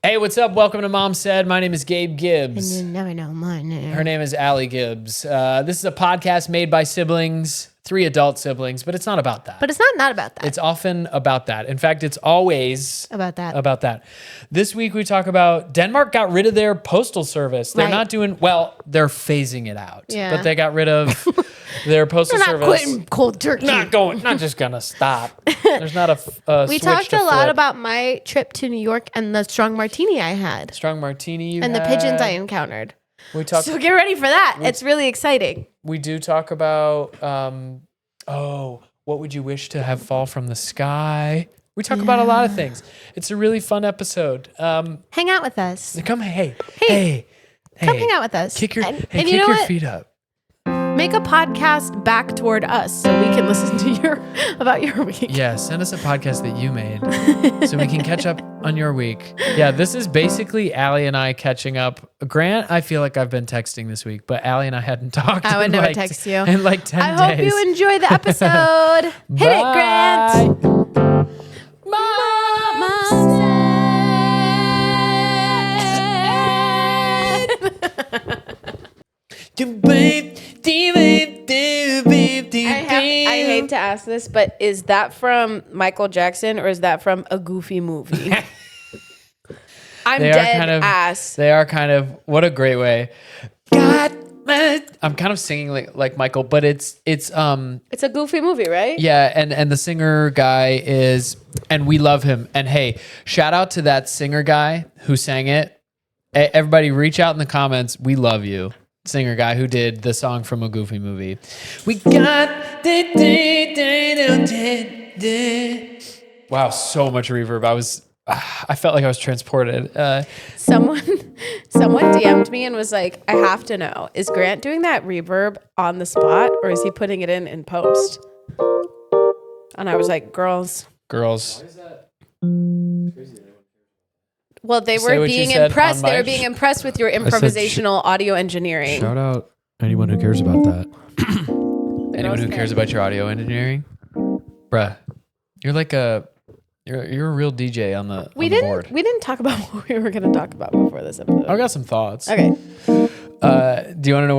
Hey, what's up? Welcome to Mom Said. My name is Gabe Gibbs. And you never know my name. Her name is Allie Gibbs. This is a podcast made by siblings, 3 adult siblings, but it's not about that. But it's not about that. It's often about that. In fact, it's always about that. This week we talk about Denmark got rid of their postal service. They're not doing well. They're phasing it out. Yeah. But they got rid of their postal They're service. not quitting cold turkey. Not just gonna stop. There's not a We switch talked to a lot flip. about my trip to New York and the strong martini I had. Strong martini And the pigeons I encountered. We talk. So get ready for that. It's really exciting. We do talk about, what would you wish to have fall from the sky? We talk about a lot of things. It's a really fun episode. Hang out with us. Come, hey. Come hang out with us. Kick your and you know what? feet up. Make a podcast back toward us so we can listen to about your week. Yeah, send us a podcast that you made so we can catch up on your week. Yeah, this is basically Allie and I catching up. Grant, I feel like I've been texting this week, but Allie and I hadn't talked. I would never text you. In like 10 days. I hope you enjoy the episode. Hit it, Grant. I hate to ask this, but is that from Michael Jackson or is that from a Goofy movie? I'm dead ass. They are kind of, what a great way. God, I'm kind of singing like Michael, but it's a Goofy movie, right? Yeah, and the singer guy is, and we love him. And hey, shout out to that singer guy who sang it. Everybody reach out in the comments. We love you. Singer guy who did the song from a Goofy movie. We got wow, so much reverb. I felt like I was transported. Someone DM'd me and was like, I have to know, is Grant doing that reverb on the spot or is he putting it in post? And I was like, girls. Why is that crazy? Well, they were being impressed. They were being impressed with your improvisational audio engineering. Shout out anyone who cares about that. Anyone who cares about your audio engineering, bruh, you're like you're a real DJ on the board. We didn't talk about what we were going to talk about before this episode. I got some thoughts. Okay. Do you want to know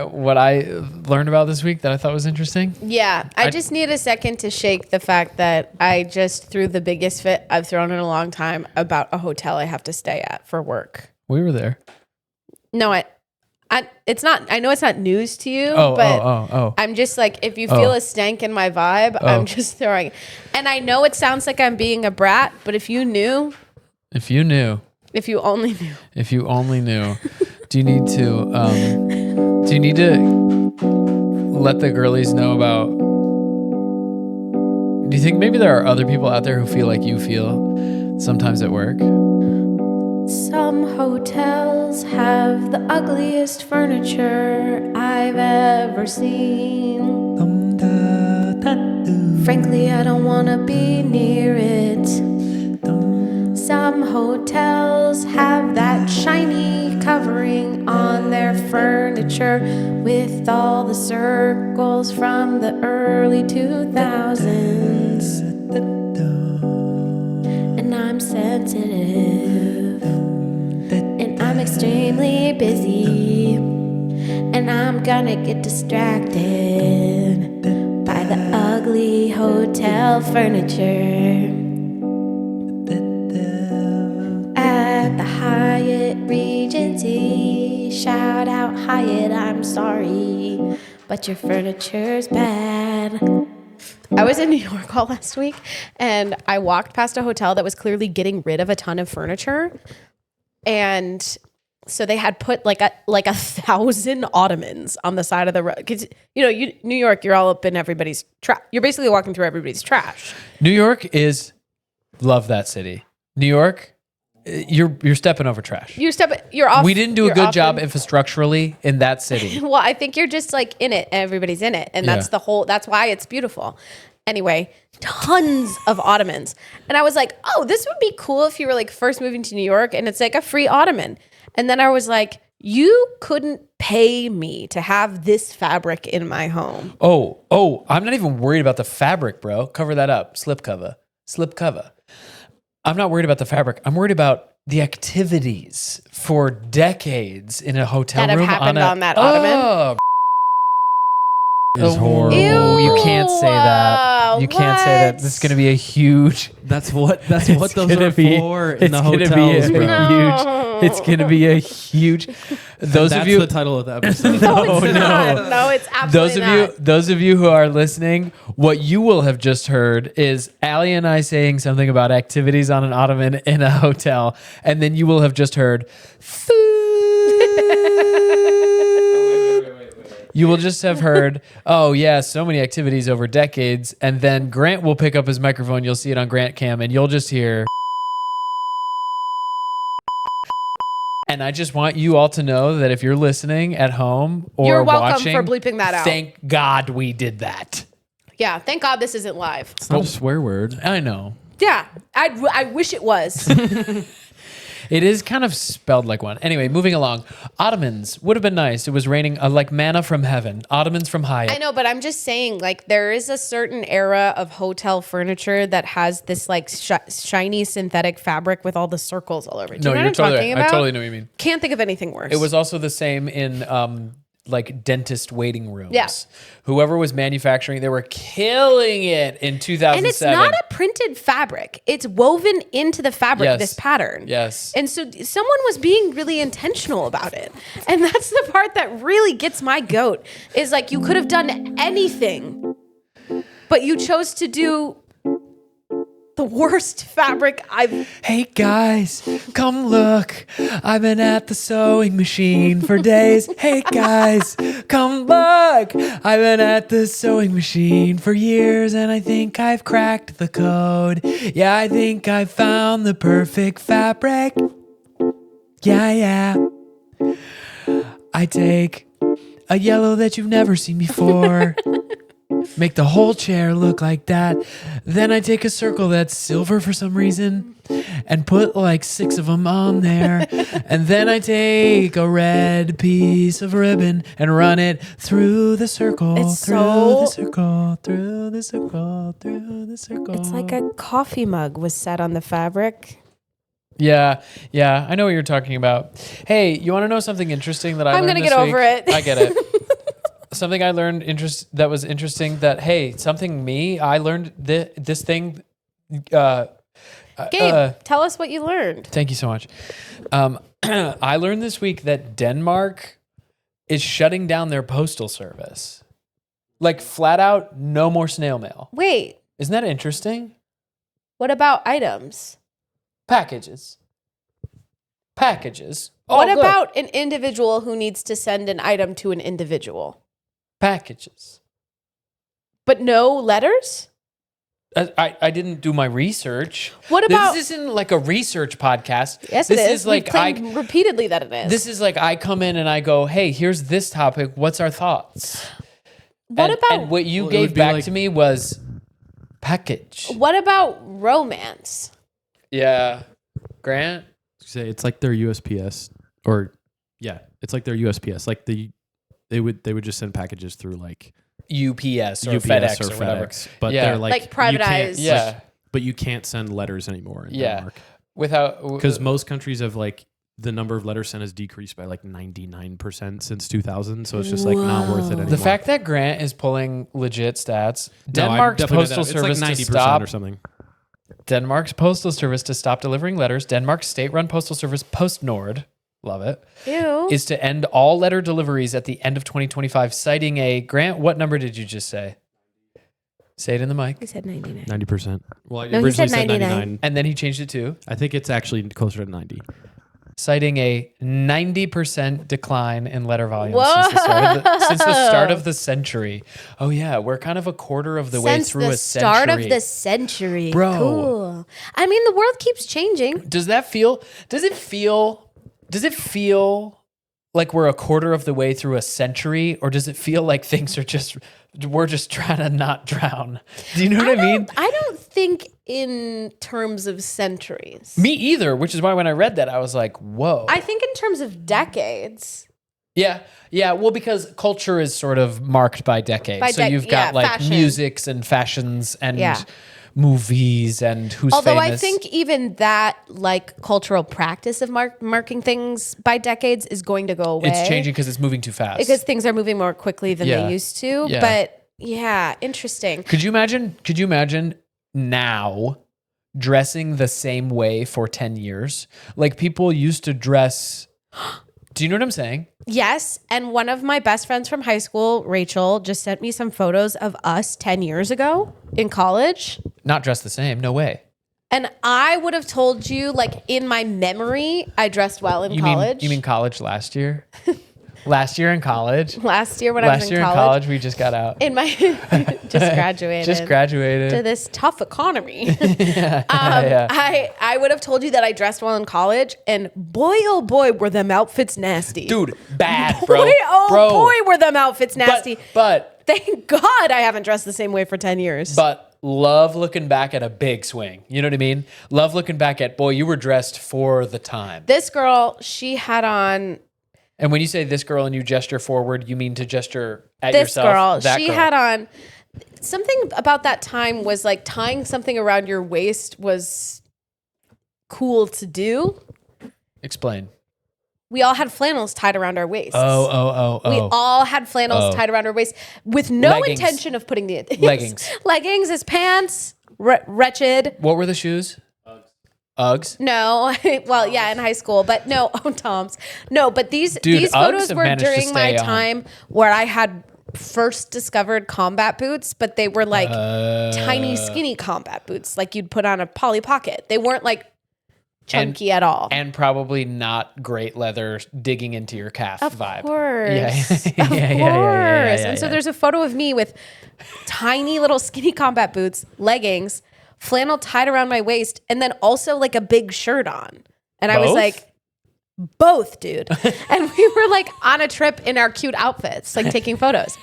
what I learned about this week that I thought was interesting? Yeah. I just need a second to shake the fact that I just threw the biggest fit I've thrown in a long time about a hotel I have to stay at for work. We were there. No, it's not, I know it's not news to you, but I'm just like, if you feel a stank in my vibe, I'm just throwing. And I know it sounds like I'm being a brat, but if you only knew. If you only knew. Do you need to let the girlies know about, do you think maybe there are other people out there who feel like you feel sometimes at work? Some hotels have the ugliest furniture I've ever seen. Frankly, I don't want to be near it. Some hotels have that shiny covering on their furniture with all the circles from the early 2000s. And I'm sensitive. And I'm extremely busy. And I'm gonna get distracted by the ugly hotel furniture. At the Hyatt Regency, shout out Hyatt, I'm sorry, but your furniture's bad. I was in New York all last week, and I walked past a hotel that was clearly getting rid of a ton of furniture, and so they had put like 1,000 ottomans on the side of the road. Because New York, you're all up in everybody's trash. You're basically walking through everybody's trash. New York love that city. New York. You're stepping over trash. You're off. We didn't do a good job infrastructurally in that city. Well, I think you're just like in it. Everybody's in it. And that's that's why it's beautiful. Anyway, tons of ottomans. And I was like, oh, this would be cool if you were like first moving to New York and it's like a free ottoman. And then I was like, you couldn't pay me to have this fabric in my home. Oh, I'm not even worried about the fabric, bro. Cover that up. Slip cover. I'm not worried about the fabric. I'm worried about the activities for decades in a hotel That have room happened on that ottoman. Is horrible. Ew, you can't say that. You can't say that. What? This is going to be a huge. That's what those gonna are be- for in it's the gonna be hotels, a bro. No. It's going to be a huge. Those That's of you. the title of the episode. No, It's not. No, it's absolutely Those of you who are listening, what you will have just heard is Allie and I saying something about activities on an ottoman in a hotel, and then you will have just heard food. You will just have heard, oh yeah, so many activities over decades, and then Grant will pick up his microphone. You'll see it on Grant Cam, and you'll just hear. And I just want you all to know that if you're listening at home or You're welcome watching, for bleeping that out. Thank God we did that. Yeah, thank God this isn't live. It's not a swear word. I know. Yeah, I wish it was. It is kind of spelled like one. Anyway, moving along. Ottomans would have been nice. It was raining like manna from heaven. Ottomans from Hyatt. I know, but I'm just saying, like, there is a certain era of hotel furniture that has this like shiny synthetic fabric with all the circles all over it. Do you know what I'm talking about? I totally know what you mean. Can't think of anything worse. It was also the same in like dentist waiting rooms. Yeah. Whoever was manufacturing, they were killing it in 2007. and it's not a printed fabric. It's woven into the fabric, Yes. this pattern. Yes. And so someone was being really intentional about it. And that's the part that really gets my goat is like you could have done anything, but you chose to do the worst fabric I've... Hey guys, come look. I've been at the sewing machine for days. Hey guys, come look. I've been at the sewing machine for years and I think I've cracked the code. Yeah, I think I found the perfect fabric. Yeah. I take a yellow that you've never seen before. Make the whole chair look like that. Then I take a circle that's silver for some reason and put like 6 of them on there. And then I take a red piece of ribbon and run it through the circle, It's through so- the circle, through the circle, through the circle. It's like a coffee mug was set on the fabric. Yeah, I know what you're talking about. Hey, you want to know something interesting that I I'm learned gonna this get week? over it. I get it. Something I learned that was interesting that, hey, I learned this thing. Gabe, tell us what you learned. Thank you so much. I learned this week that Denmark is shutting down their postal service. Like flat out, no more snail mail. Wait, Isn't that interesting? what about items? Packages. Oh, What good. about an individual who needs to send an item to an individual? Packages? But no letters? I didn't do my research. What about- This isn't like a research podcast. Yes, this it is. is like We've claimed repeatedly that it is. This is like I come in and I go, hey, here's this topic. What's our thoughts? What about and what you Well, it gave would be back like- to me was package. what about romance? Yeah, Grant. Say it's like their USPS, or yeah, it's like their USPS. Like they would just send packages through like UPS or UPS FedEx or whatever. FedEx, but Yeah. they're like Like privatized. You can't, Yeah. but you can't send letters anymore in Yeah. Denmark Without because most countries have like the number of letters sent has decreased by like 99% since 2000. So it's just like not worth it anymore. the fact that Grant is pulling legit stats, No, I Denmark's definitely did postal that. service it's like to 90% stop. or something. Denmark's postal service to stop delivering letters. Denmark's state-run postal service, PostNord, love it, Ew. is to end all letter deliveries at the end of 2025, citing a Grant. What number did you just say? Say it in the He mic. said 99. 90%. Well, I No, he originally said said 99. 99. And then he changed it to I think it's actually closer to 90. citing a 90% decline in letter volume since the start of the century. Oh yeah, we're kind of a quarter of the way Since through the a start century. of the century. Bro. Cool. I mean, the world keeps changing. Does it feel like we're a quarter of the way through a century, or does it feel like we're just trying to not drown? Do you know what I mean? I don't think in terms of centuries. Me either, which is why when I read that, I was like, whoa. I think in terms of decades. Yeah. Well, because culture is sort of marked by decades. By So you've got yeah, like fashion. musics and fashions and Yeah. movies and who's Although famous. I think even that like cultural practice of marking things by decades is going to go away. It's changing because it's moving too fast. Because things are moving more quickly than Yeah. they used to. Yeah. But yeah, interesting. Could you imagine now dressing the same way for 10 years? Like people used to dress. Do you know what I'm saying? Yes. And one of my best friends from high school, Rachel, just sent me some photos of us 10 years ago in college. Not dressed the same. No way. And I would have told you, like in my memory, I dressed well in college. You mean college last year? Last year in college? Last year when I was Last in year college. in college, we just got out. In my just graduated. Just graduated. To this tough economy. Yeah. I would have told you that I dressed well in college, and boy, oh boy, were them outfits nasty. Dude, bad, bro. Boy, oh bro. boy, were them outfits nasty. But Thank God I haven't dressed the same way for 10 years. love looking back at a big swing. You know what I mean? Love looking back at, boy, you were dressed for the time. This girl, she had on... And when you say this girl and you gesture forward, you mean to gesture at This yourself? girl, That she girl. had on... Something about that time was like tying something around your waist was cool to do. Explain. We all had flannels tied around our waists. Oh. We all had flannels tied around our waist with no Leggings. intention of putting the Leggings. Leggings as pants. Wretched. What were the shoes? Uggs. No, well, yeah, in high school, but no, Tom's. No, but these Uggs photos have were managed to during my stay on. time where I had first discovered combat boots, but they were like tiny, skinny combat boots, like you'd put on a Polly Pocket. They weren't like chunky at all. And probably not great leather digging into your calf Of vibe. course. Yeah. Of Yeah, course. yeah, And so yeah. there's a photo of me with tiny little skinny combat boots, leggings, flannel tied around my waist, and then also like a big shirt on. And I was Both? like, both, dude. And we were like on a trip in our cute outfits, like taking photos.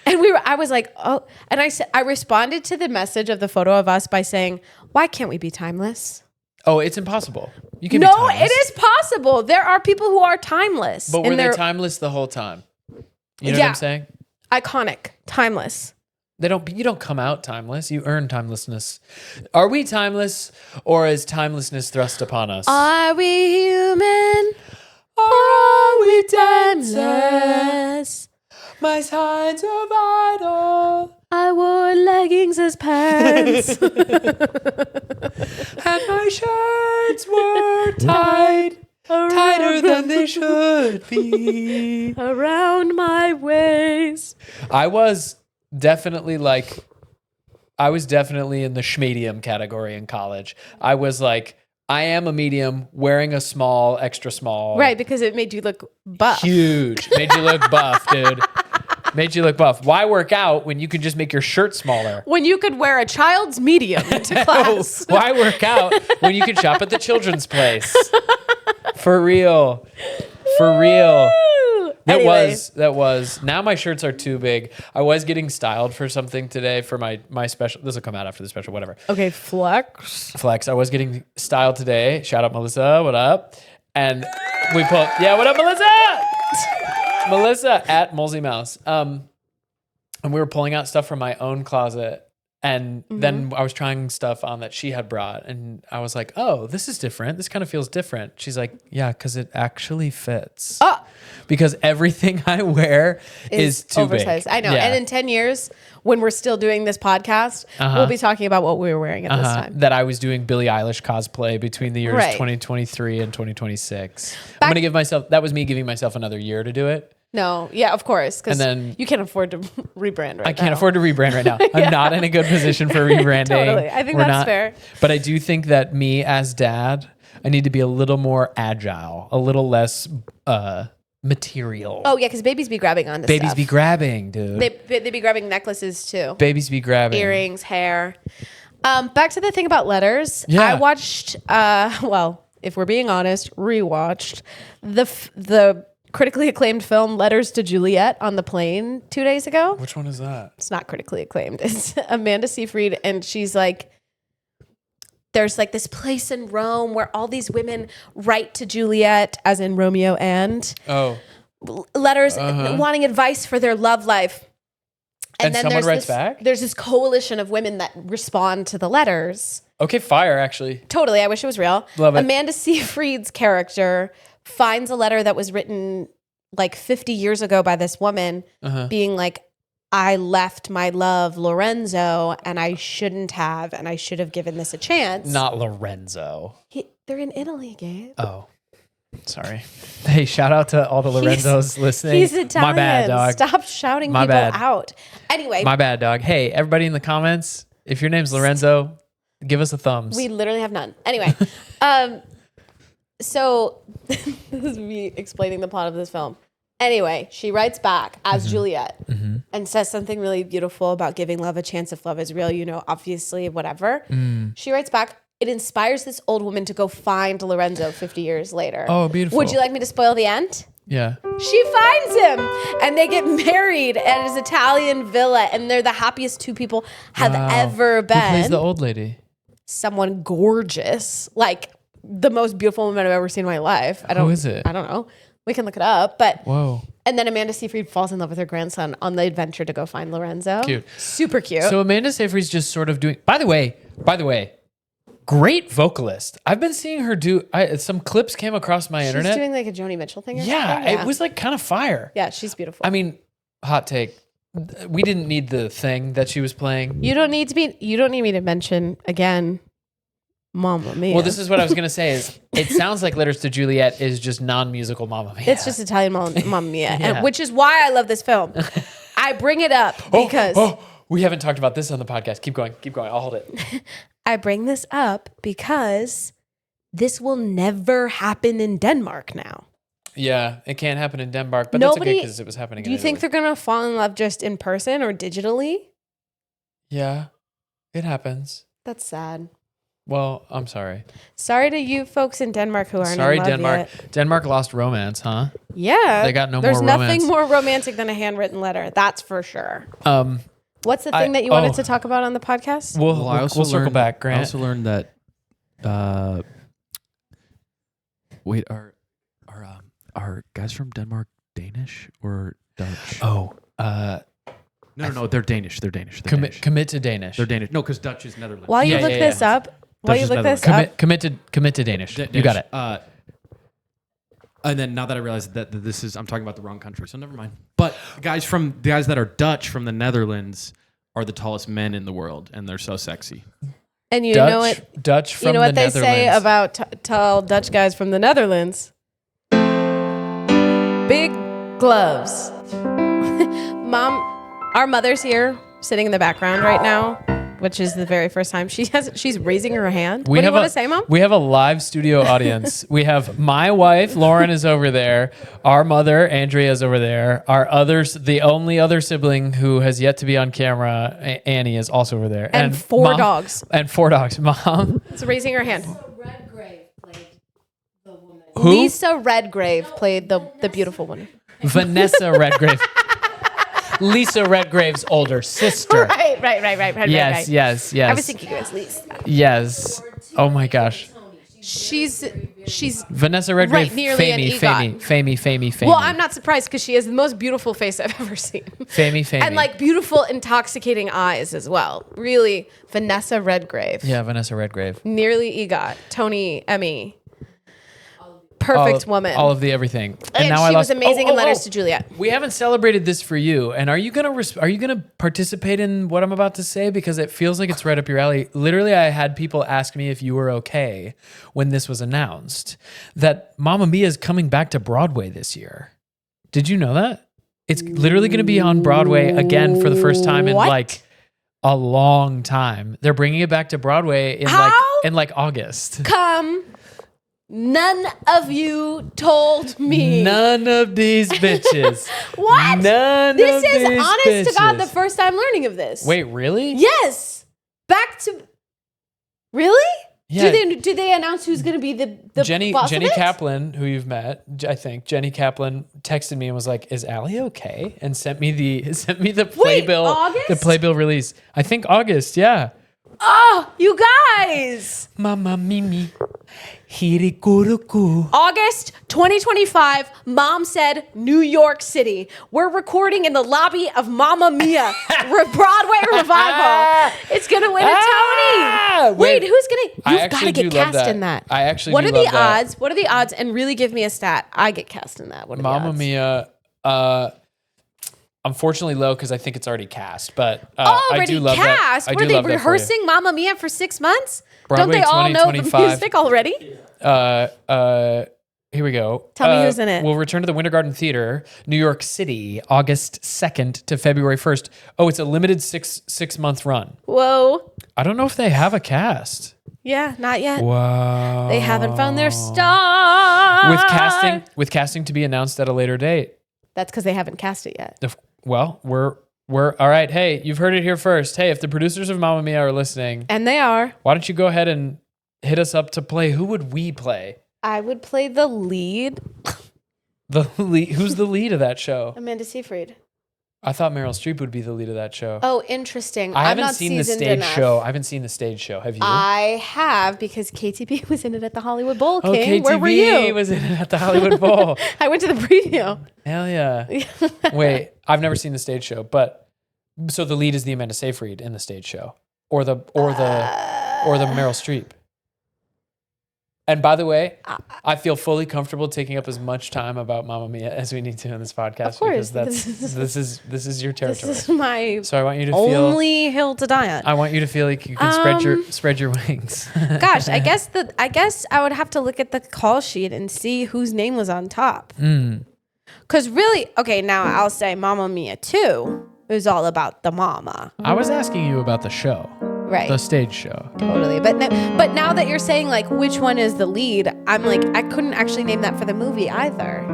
And I was like, oh, and I responded to the message of the photo of us by saying, why can't we be timeless? Oh, it's impossible. You can be No, timeless. it is possible. There are people who are timeless. But were and they they're timeless the whole time? You know what Yeah. I'm saying? iconic, timeless. You don't come out timeless. You earn timelessness. Are we timeless, or is timelessness thrust upon us? Are we human? Or are we timeless? My signs are vital, I wore leggings as pants. and my shirts were tighter than they should be. Around my waist. I was definitely in the schmedium category in college. I was like, I am a medium wearing a small, extra small. Right, because it made you look buff. Huge. Made you look buff, dude. Made you look buff. Why work out when you can just make your shirt smaller? When you could wear a child's medium to class. Why work out when you can shop at the children's place? For real. For real. Anyway. That was. Now my shirts are too big. I was getting styled for something today for my special. This will come out after the special, whatever. Okay, flex. I was getting styled today. Shout out Melissa. What up? And we put, yeah, what up, Melissa? Melissa at Molesy Mouse. And we were pulling out stuff from my own closet. And then I was trying stuff on that she had brought. And I was like, oh, this is different. This kind of feels different. She's like, yeah, because it actually fits. Oh. Because everything I wear is too oversized. big. I know. Yeah. And in 10 years, when we're still doing this podcast, we'll be talking about what we were wearing at this time. That I was doing Billie Eilish cosplay between the years Right. 2023 and 2026. I'm going to give myself, that was me giving myself another year to do it. No, yeah, of course. Because And then- you can't afford to rebrand right now. I can't afford to rebrand right now. I'm not in a good position for rebranding. Totally. I think that's fair. But I do think that me as dad, I need to be a little more agile, a little less material. Oh, yeah, because babies be grabbing on this Babies stuff. be grabbing, dude. They be grabbing necklaces too. Babies be grabbing. Earrings, hair. Back to the thing about letters. Yeah. I watched, well, if we're being honest, rewatched the critically acclaimed film Letters to Juliet on the plane 2 days ago. Which one is that? It's not critically acclaimed. It's Amanda Seyfried, and she's like, there's like this place in Rome where all these women write to Juliet, as in Romeo and Oh. letters wanting advice for their love life. And then someone writes this, back? There's this coalition of women that respond to the letters. Okay, fire, actually. Totally. I wish it was real. Love it. Amanda Seyfried's character finds a letter that was written like 50 years ago by this woman being like, I left my love Lorenzo and I shouldn't have, and I should have given this a chance. Not Lorenzo. They're in Italy, Gabe. Oh, sorry. Hey, shout out to all the Lorenzos listening. He's Italian. My bad, dog. Stop shouting My people bad. out. Anyway. My bad, dog. Hey, everybody in the comments, if your name's Lorenzo, give us a thumbs. We literally have none. Anyway, so this is me explaining the plot of this film. Anyway, she writes back as Juliet and says something really beautiful about giving love a chance if love is real, obviously, whatever. She writes back, it inspires this old woman to go find Lorenzo 50 years later. Oh, beautiful. Would you like me to spoil the end? Yeah. She finds him and they get married at his Italian villa, and they're the happiest two people have ever been. Who plays the old lady? Someone gorgeous, like the most beautiful woman I've ever seen in my life. Who is it? I don't know. We can look it up, but Whoa. And then Amanda Seyfried falls in love with her grandson on the adventure to go find Lorenzo. Cute. Super cute. So Amanda Seyfried's just sort of doing. By the way, great vocalist. I've been seeing her do. Some clips came across my internet. She's doing like a Joni Mitchell thing. Or Yeah, something? it was like kind of fire. Yeah, she's beautiful. I mean, hot take. We didn't need the thing that she was playing. You don't need me to mention again, Mamma Mia. Well, this is what I was gonna say. Is it sounds like Letters to Juliet is just non-musical Mamma Mia. It's just Italian Mamma Mia, Yeah. and which is why I love this film. I bring it up because we haven't talked about this on the podcast. Keep going. I'll hold it. I bring this up because this will never happen in Denmark now. Yeah, it can't happen in Denmark, but Nobody- that's okay because it was happening. Do you think they're gonna fall in love just in person or digitally? Yeah, it happens. That's sad. Well, I'm sorry. Sorry to you folks in Denmark who aren't Sorry, in love Denmark. yet. Denmark lost romance, huh? Yeah, They got no There's more nothing romance. more romantic than a handwritten letter. That's for sure. What's the thing that you oh. wanted to talk about on the podcast? We'll circle back, Grant. I also learned that. Wait, are guys from Denmark Danish or Dutch? Oh, No, they're Danish. They're Danish. commit to Danish. They're Danish. No, because Dutch is Netherlands. While you Yeah, look yeah, this yeah. up, while you Dutch look is this up, Commit to Danish. You got it. And then now that I realize that this is, I'm talking about the wrong country, so never mind. But guys that are Dutch from the Netherlands are the tallest men in the world, and they're so sexy. and you Dutch, know it. Dutch from You know the what they Netherlands. say about tall Dutch guys from the Netherlands? Big gloves. Mom, our mother's here, sitting in the background right now, which is the very first time she's raising her hand. What do you want to say, Mom? We have a live studio audience. We have my wife, Lauren, is over there. Our mother, Andrea, is over there. The only other sibling who has yet to be on camera, Annie, is also over there. And four dogs. And 4 dogs. Mom. It's raising her hand. Redgrave played the woman. Who? Lisa Redgrave played the beautiful one. Vanessa Redgrave. Lisa Redgrave's older sister. Right. Yes. I was thinking it was Lisa. Yes. Oh my gosh. She's Vanessa Redgrave, Right, nearly an EGOT. Famey. well, I'm not surprised because she has the most beautiful face I've ever seen. Famey. And like beautiful, intoxicating eyes as well. Really, Vanessa Redgrave. Yeah, Vanessa Redgrave. Nearly EGOT. Tony, Emmy. Perfect woman. All of the everything. and now she I lost. was amazing in Letters to Juliet. We haven't celebrated this for you. And are you gonna participate in what I'm about to say? Because it feels like it's right up your alley. Literally, I had people ask me if you were okay when this was announced that Mamma Mia is coming back to Broadway this year. Did you know that? It's literally going to be on Broadway again for the first time in What? like a long time. They're bringing it back to Broadway in How? like August. Come. None of you told me. None of these bitches. What? None This of is these honest to God bitches. the first time learning of this. Wait, really? Yes. Back to. Really? Yeah. Do they announce who's going to be the Jenny boss of it? Kaplan, who you've met, I think Jenny Kaplan texted me and was like, "Is Allie okay?" and sent me the playbill, August? the playbill release. I think August. Yeah. Oh, you guys. Mama Mimi. Hirikuruku. August 2025, Mom said New York City. We're recording in the lobby of Mamma Mia Broadway revival. It's gonna win a Tony. Wait, who's gonna? You've got to get cast in that. I actually. What do are the love that. odds? What are the odds? And really give me a stat. I get cast in that. What are the Mamma odds? Mia. Unfortunately low because I think it's already cast, but I Already do love cast. that. I Were do they love that for you. rehearsing Mamma Mia for 6 months? Broadway Don't they all know the 2025. music already? Here we go. Tell me who's in it. We'll return to the Winter Garden Theater, New York City, August 2nd to February 1st. Oh, it's a limited six month run. Whoa. I don't know if they have a cast. Yeah, not yet. Wow. They haven't found their star. With casting to be announced at a later date. That's because they haven't cast it yet. Well, we're all right. Hey, you've heard it here first. Hey, if the producers of Mamma Mia are listening, And they are. why don't you go ahead and hit us up to play? Who would we play? I would play the lead. The lead, who's the lead of that show? Amanda Seyfried. I thought Meryl Streep would be the lead of that show. Oh, interesting. I I'm haven't not seen the seasoned stage enough. show. I haven't seen the stage show. Have you? I have because KTB was in it at the Hollywood Bowl. Oh, King. KTV Where were you? was in it at the Hollywood Bowl. I went to the preview. Hell yeah. Wait, I've never seen the stage show, but so the lead is the Amanda Seyfried in the stage show, or the Meryl Streep. And by the way, I feel fully comfortable taking up as much time about Mamma Mia as we need to in this podcast. Of course. Because this is your territory. This is my So I want you to feel. only hill to die on. I want you to feel like you can spread your wings. Gosh, I guess I would have to look at the call sheet and see whose name was on top. Because really, okay, now I'll say Mamma Mia 2 is all about the mama. I was asking you about the show, Right. the stage show. Totally. But now that you're saying like which one is the lead, I'm like, I couldn't actually name that for the movie either.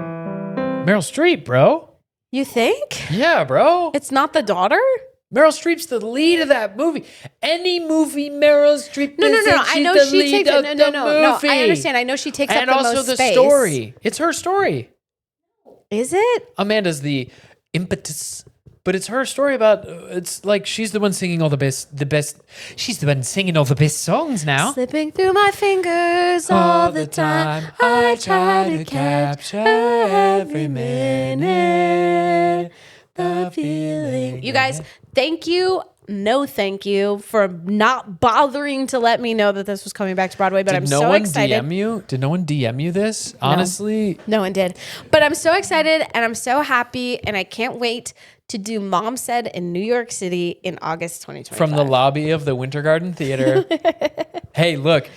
Meryl Streep, bro. You think? Yeah, bro. It's not the daughter? Meryl Streep's the lead of that movie. Any movie Meryl Streep No. is in, I she's know the she lead takes of it. the No. movie. I understand. I know she takes And up the also most the space. story. It's her story. Is it? Amanda's the impetus, but it's her story about. It's like she's the one singing all the best. She's the one singing all the best songs now. Slipping through my fingers all the time. I try to capture every minute. The feeling. You guys, thank you. No, thank you for not bothering to let me know that this was coming back to Broadway. But I'm so excited. DM you? Did no one DM you this? Honestly, No one did. But I'm so excited and I'm so happy and I can't wait to do Mom Said in New York City in August 2025. from the lobby of the Winter Garden Theater. Hey, look,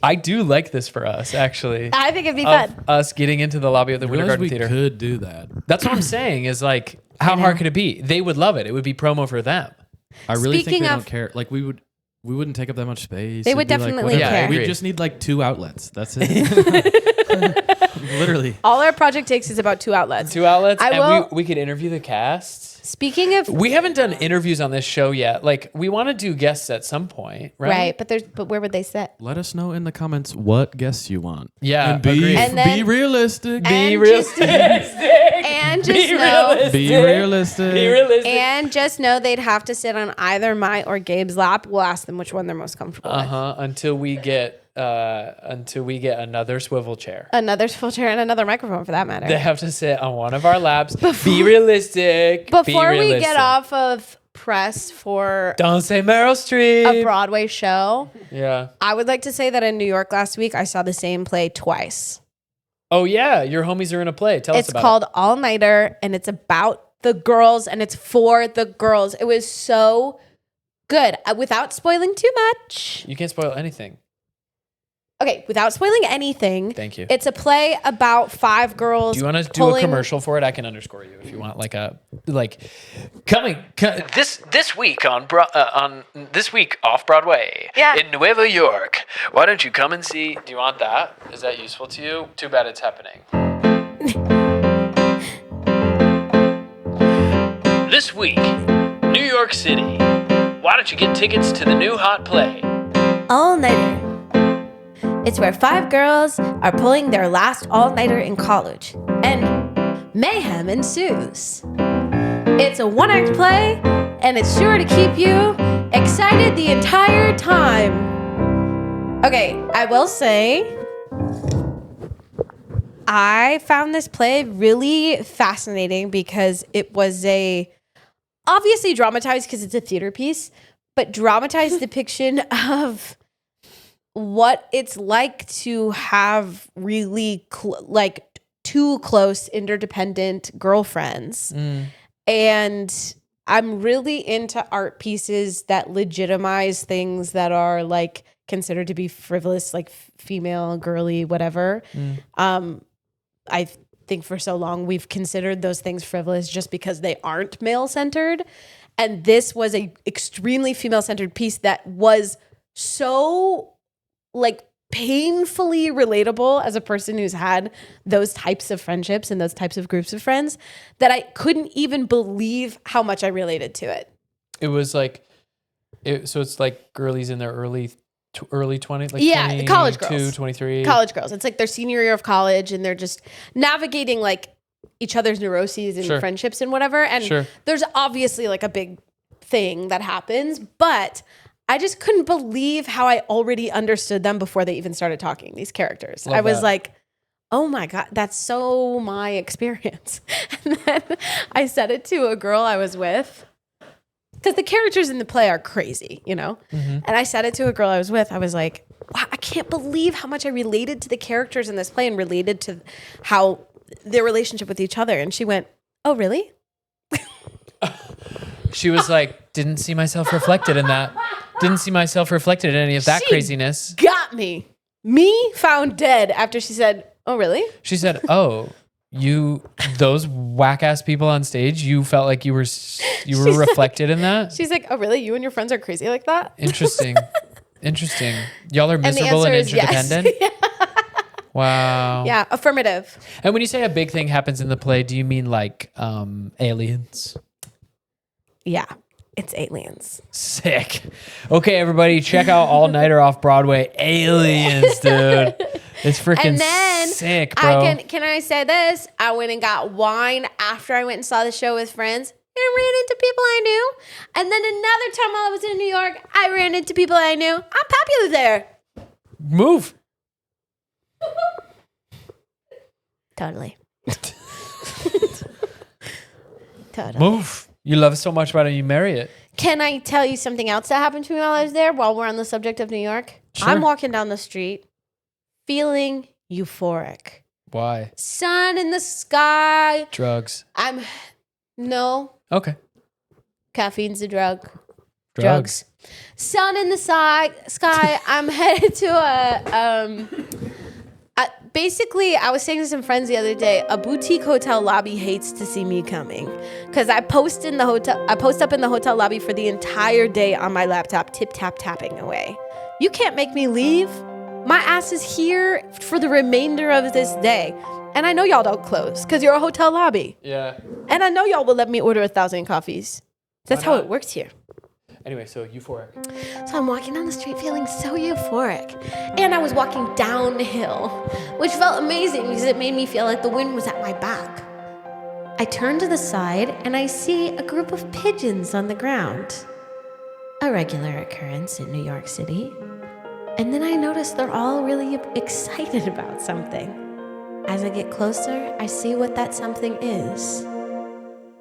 I do like this for us, actually. I think it'd be Of fun. us getting into the lobby of the Winter Realize Garden we Theater. could do that. That's what I'm saying is like, how hard could it be? They would love it. It would be promo for them. I really Speaking think they of- don't care. Like we wouldn't take up that much space. They It'd would be like, definitely whatever. care. We Agree. just need like 2 outlets. That's it. Literally. All our project takes is about 2 outlets. 2 outlets, I and will- we could interview the cast. Speaking of We haven't done interviews on this show yet. Like, we want to do guests at some point, right? right, but where would they sit? Let us know in the comments what guests you want. Yeah, and be, agreed. And then- be realistic. Be And realistic. And just know Be realistic. Be realistic. and just know they'd have to sit on either my or Gabe's lap. We'll ask them which one they're most comfortable with. Until we get another swivel chair. Another swivel chair and another microphone for that matter. They have to sit on one of our laps. Be realistic. Be Before we realistic. get off of press for Don't say Meryl a Streep. Broadway show, Yeah. I would like to say that in New York last week, I saw the same play twice. Oh yeah, your homies are in a play. Tell us It's about called All Nighter, and it's about the girls, and it's for the girls. It was so good. Without spoiling too much. it. You can't spoil anything. Okay, without spoiling anything. Thank you. It's a play about 5 girls. Do you want to do a commercial for it? I can underscore you if you want. This week on this week off Broadway in Nueva York. Why don't you come and see? Do you want that? Is that useful to you? Too bad it's happening. This week, New York City. Why don't you get tickets to the new hot play? All Nighter. It's where 5 girls are pulling their last all-nighter in college, and mayhem ensues. It's a 1-act play, and it's sure to keep you excited the entire time. Okay, I will say I found this play really fascinating because it was obviously dramatized because it's a theater piece, but dramatized depiction of what it's like to have really two close interdependent girlfriends. And I'm really into art pieces that legitimize things that are like considered to be frivolous, like female, girly, whatever. I think for so long we've considered those things frivolous just because they aren't male centered. And this was a extremely female centered piece that was so like painfully relatable as a person who's had those types of friendships and those types of groups of friends that I couldn't even believe how much I related to it. It was like, so it's like girlies in their early 20s, like yeah, 22, college girls, 23. College girls. It's like their senior year of college and they're just navigating like each other's neuroses and friendships and whatever. And there's obviously like a big thing that happens, but I just couldn't believe how I already understood them before they even started talking, these characters. I was like, oh my God, that's so my experience. And then I said it to a girl I was with, because the characters in the play are crazy, you know? And I said it to a girl I was with. I was like, wow, I can't believe how much I related to the characters in this play and related to how their relationship with each other. And she went, oh, really? She was like, didn't see myself reflected in that. Didn't see myself reflected in any of that craziness. Got me. Me found dead after she said, oh, really? She said, oh, those whack ass people on stage, you felt like you were reflected in that? She's like, oh, really? You and your friends are crazy like that? Interesting. Y'all are miserable and interdependent? Yes. Wow. Yeah, affirmative. And when you say a big thing happens in the play, do you mean like aliens? Yeah, it's aliens. Sick. Okay, everybody, check out All Nighter off Broadway. Aliens, dude. It's freaking sick, bro. Can I say this? I went and got wine after I went and saw the show with friends. And I ran into people I knew. And then another time while I was in New York, I ran into people I knew. I'm popular there. Move. Totally. Totally. Move. You love it so much, why don't you marry it? Can I tell you something else that happened to me while I was there, while we're on the subject of New York? Sure. I'm walking down the street feeling euphoric. Why? Sun in the sky. Drugs. No. Okay. Caffeine's a drug. Drugs. Sun in the sky. I'm headed to basically, I was saying to some friends the other day, a boutique hotel lobby hates to see me coming because I post up in the hotel lobby for the entire day on my laptop, tapping away. You can't make me leave. My ass is here for the remainder of this day. And I know y'all don't close because you're a hotel lobby. Yeah. And I know y'all will let me order 1,000 coffees. That's how it works here. Anyway, so euphoric. So I'm walking down the street feeling so euphoric. And I was walking downhill, which felt amazing because it made me feel like the wind was at my back. I turn to the side and I see a group of pigeons on the ground. A regular occurrence in New York City. And then I notice they're all really excited about something. As I get closer, I see what that something is.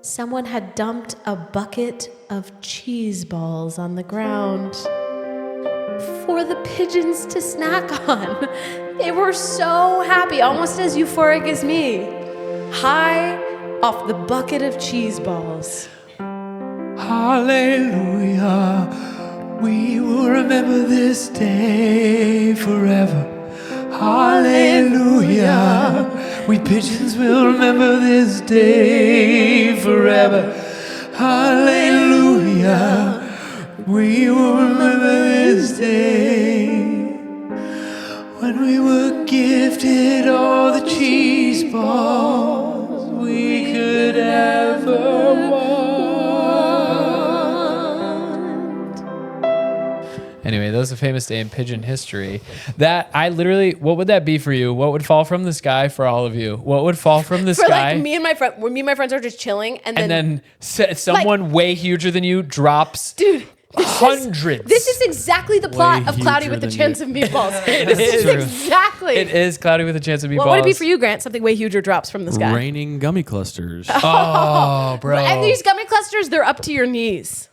Someone had dumped a bucket of cheese balls on the ground for the pigeons to snack on. They were so happy, almost as euphoric as me. High off the bucket of cheese balls. Hallelujah. We will remember this day forever. Hallelujah. We pigeons will remember this day forever. Hallelujah. We will remember this day when we were gifted all the cheese balls we could ever want. Anyway, that was a famous day in pigeon history. That I literally, what would that be for you? What would fall from the sky for all of you? What would fall from the sky? Like me and my friends are just chilling, and then someone way huger than you drops. Dude, Hundreds. This is exactly the plot of Cloudy huger with a than Chance you- of Meatballs. It This is is true. exactly. It is Cloudy with a Chance of Meatballs. What would it be for you, Grant? Something way huger drops from the sky. Raining gummy clusters. Oh, bro. And these gummy clusters, they're up to your knees.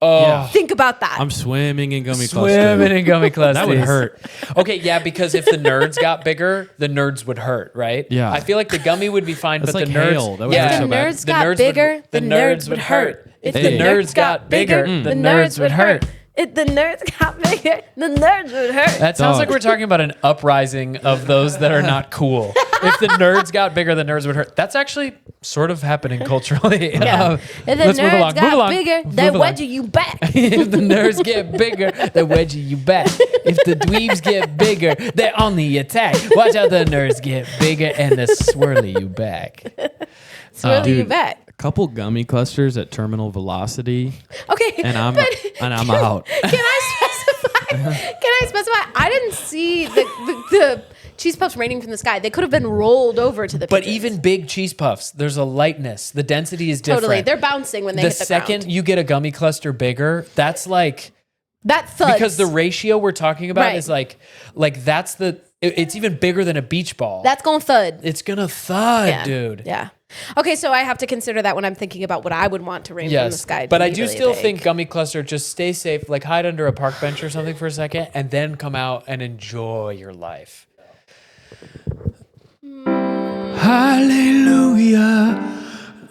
oh. Yeah. Think about that. I'm swimming in gummy Swimming clusters. in gummy clusters. That would hurt. Okay, yeah, because if the nerds got bigger, the nerds would hurt, right? Yeah. I feel like the gummy would be fine, That's but like the nerds. hail. That would yeah, hurt if the so bad. nerds got bigger, the nerds would hurt. If If the the nerds got bigger, the nerds would hurt. If the nerds got bigger, the nerds would hurt. That sounds Dog. like we're talking about an uprising of those that are not cool. If the nerds got bigger, the nerds would hurt. That's actually sort of happening culturally. Yeah. If the let's move nerds along. got Move along. bigger, Move they along. wedgie you back. If the nerds get bigger, they wedge you back. If the dweebs get bigger, they on the attack. Watch out, the nerds get bigger and they swirly you back. Swirly you Dude. back. A couple gummy clusters at terminal velocity, Okay. and I'm but out. Can I specify? I didn't see the cheese puffs raining from the sky. They could have been rolled over to the. But pigeons. even big cheese puffs, there's a lightness. The density is different. totally, they're bouncing when they the hit the second ground. you get a gummy cluster bigger, that's like That thuds. because the ratio we're talking about Right. is like that's it's even bigger than a beach ball. that's going thud. It's gonna thud, Yeah. dude. Yeah. Okay, so I have to consider that when I'm thinking about what I would want to rain from the Yes, sky. to but I be do really still big. think gummy cluster. Just stay safe, like hide under a park bench or something for a second, and then come out and enjoy your life. Hallelujah,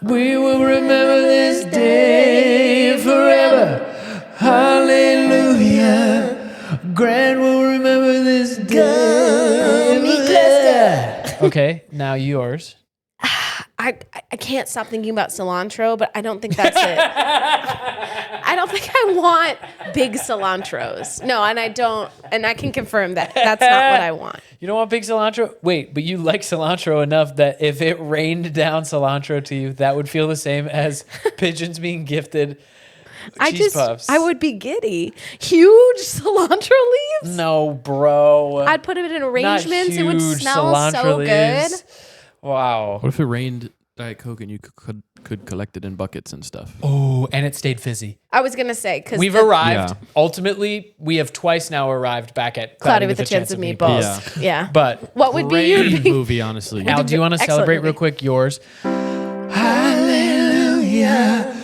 we will remember this day forever. Hallelujah, Grant will remember this day. Okay, now yours. I can't stop thinking about cilantro, but I don't think that's it. I don't think I want big cilantros. No, and I don't, and I can confirm that that's not what I want. You don't want big cilantro? Wait, but you like cilantro enough that if it rained down cilantro to you, that would feel the same as pigeons being gifted cheese puffs. I would be giddy. Huge cilantro leaves? No, bro. I'd put it in arrangements. It would huge smell so cilantro good. leaves. Wow. What if it rained Diet Coke and you could collect it in buckets and stuff? Oh, and it stayed fizzy. I was going to say, because We've arrived. Yeah. Ultimately, we have twice now arrived back at Cloudy with a Chance of Meatballs. Yeah. But What would be your Great big movie, honestly. Al, do you want to Excellent celebrate movie. real quick yours? Hallelujah.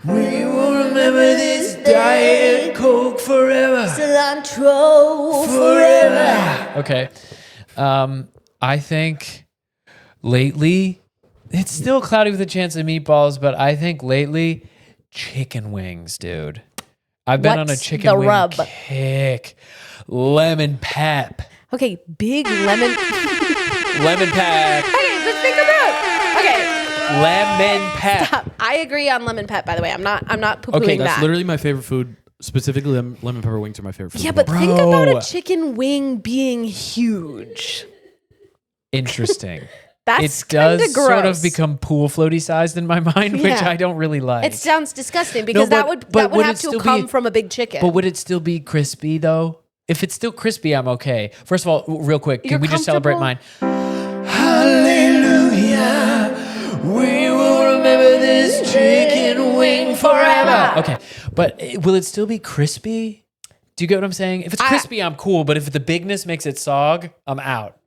We will remember this Diet Coke forever. cilantro Forever. Okay. I think lately, it's still Cloudy with a Chance of Meatballs, but I think lately, chicken wings, dude. I've been on a What's chicken the wing rub? kick. Lemon pep. Okay, big lemon. Lemon pep. Okay, just think about. Okay, Lemon pep. I agree on lemon pep. By the way, I'm not poo-pooing Okay, That's that. literally my favorite food. Specifically, lemon pepper wings are my favorite food. Yeah, but think about Bro. a chicken wing being huge. Interesting. That's It kind does of gross. sort of become pool floaty sized in my mind, which Yeah. I don't really like. It sounds disgusting because No, that but would would have it to still come be- from a big chicken. But would it still be crispy though? If it's still crispy, I'm okay. First of all, real quick, can You're we just celebrate mine? comfortable? Hallelujah. We will remember this chicken wing forever. Okay, but will it still be crispy? Do you get what I'm saying? If it's crispy, I'm cool, but if the bigness makes it sog, I'm out.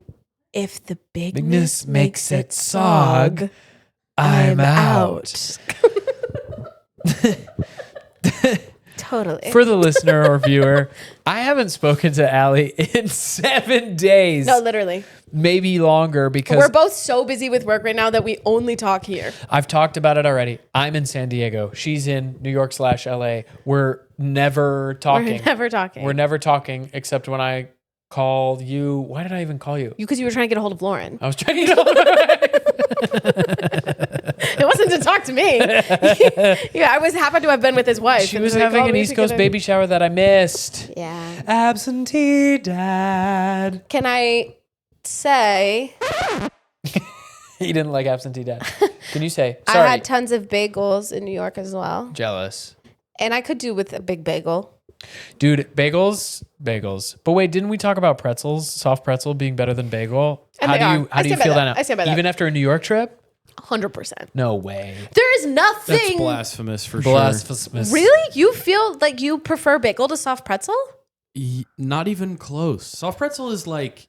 If the bigness Bigness makes it sog, I'm out. Totally. For the listener or viewer, I haven't spoken to Allie in 7 days. No, literally. Maybe longer because We're both so busy with work right now that we only talk here. I've talked about it already. I'm in San Diego. She's in New York / LA. We're never talking. We're never talking. We're never talking except when I called you. Why did I even call you? Because you were trying to get a hold of Lauren. I was trying to get hold of her. It wasn't to talk to me. Yeah, I was happened to have been with his wife. She and was they having called an me East to Coast get a- baby shower that I missed. Yeah. Absentee dad. Can I say He didn't like absentee dad. Can you say? I Sorry. had tons of bagels in New York as well. Jealous. And I could do with a big bagel. Dude, bagels. But wait, didn't we talk about pretzels? Soft pretzel being better than bagel? And they are. How I do you stand by feel that. that now? I stand by that. Even after a New York trip? 100%. No way. There is nothing. That's blasphemous for sure. Blasphemous. Really? You feel like you prefer bagel to soft pretzel? Not even close. Soft pretzel is like,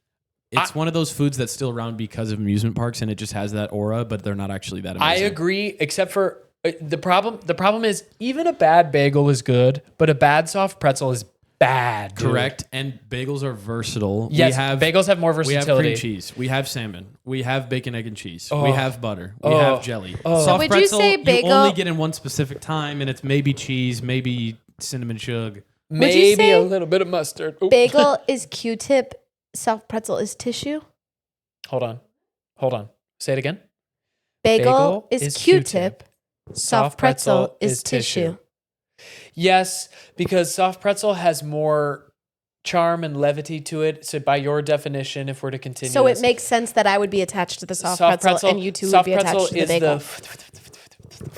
it's one of those foods that's still around because of amusement parks, and it just has that aura, but they're not actually that amazing. I agree, except for the problem. The problem is even a bad bagel is good, but a bad soft pretzel is bad. Dude. Correct. And bagels are versatile. Yes, bagels have more versatility. We have cream cheese. We have salmon. We have bacon, egg, and cheese. Oh. We have butter. We have jelly. Oh. Soft Would pretzel, you say bagel? you only get in one specific time, and it's maybe cheese, maybe cinnamon sugar. Maybe say a little bit of mustard. Ooh. Bagel is Q-tip, soft pretzel is tissue? Hold on. Say it again. Bagel is Q-tip, soft pretzel is tissue. Yes, because soft pretzel has more charm and levity to it. So by your definition, if we're to continue, So this, it makes sense that I would be attached to the soft pretzel and you two would be attached to the bagel.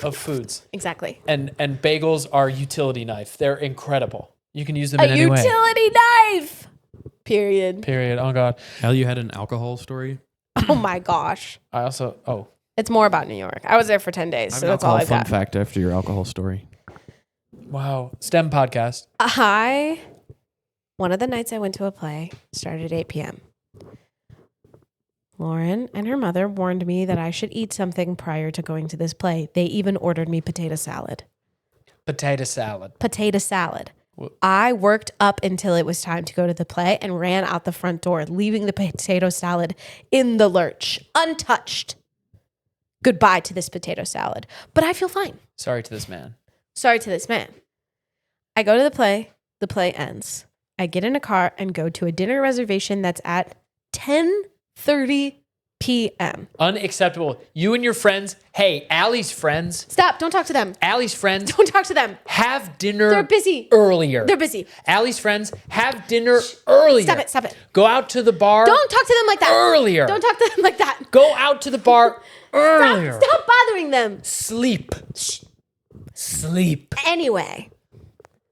Of foods. Exactly. And bagels are utility knife. They're incredible. You can use them A in any way. utility knife. Period. Period. Oh God. Hell, you had an alcohol story? Oh my gosh. I also It's more about New York. I was there for 10 days, so that's all I've fun got. fact after your alcohol story. wow. STEM podcast. One of the nights I went to a play started at 8 p.m. Lauren and her mother warned me that I should eat something prior to going to this play. They even ordered me potato salad. Potato salad. Potato salad. I worked up until it was time to go to the play and ran out the front door, leaving the potato salad in the lurch, untouched. Goodbye to this potato salad. But I feel fine. Sorry to this man. Sorry to this man. I go to the play. The play ends. I get in a car and go to a dinner reservation that's at 10:30 p.m. Unacceptable. You and your friends. Hey, Allie's friends. Stop. Don't talk to them. Allie's friends. Don't talk to them. Have dinner. They're busy. Earlier. They're busy. Allie's friends. Have dinner earlier. Stop it. Stop it. Go out to the bar. Don't talk to them like that. Earlier. Don't talk to them like that. Go out to the bar earlier. Stop bothering them. Sleep. Sleep. Anyway,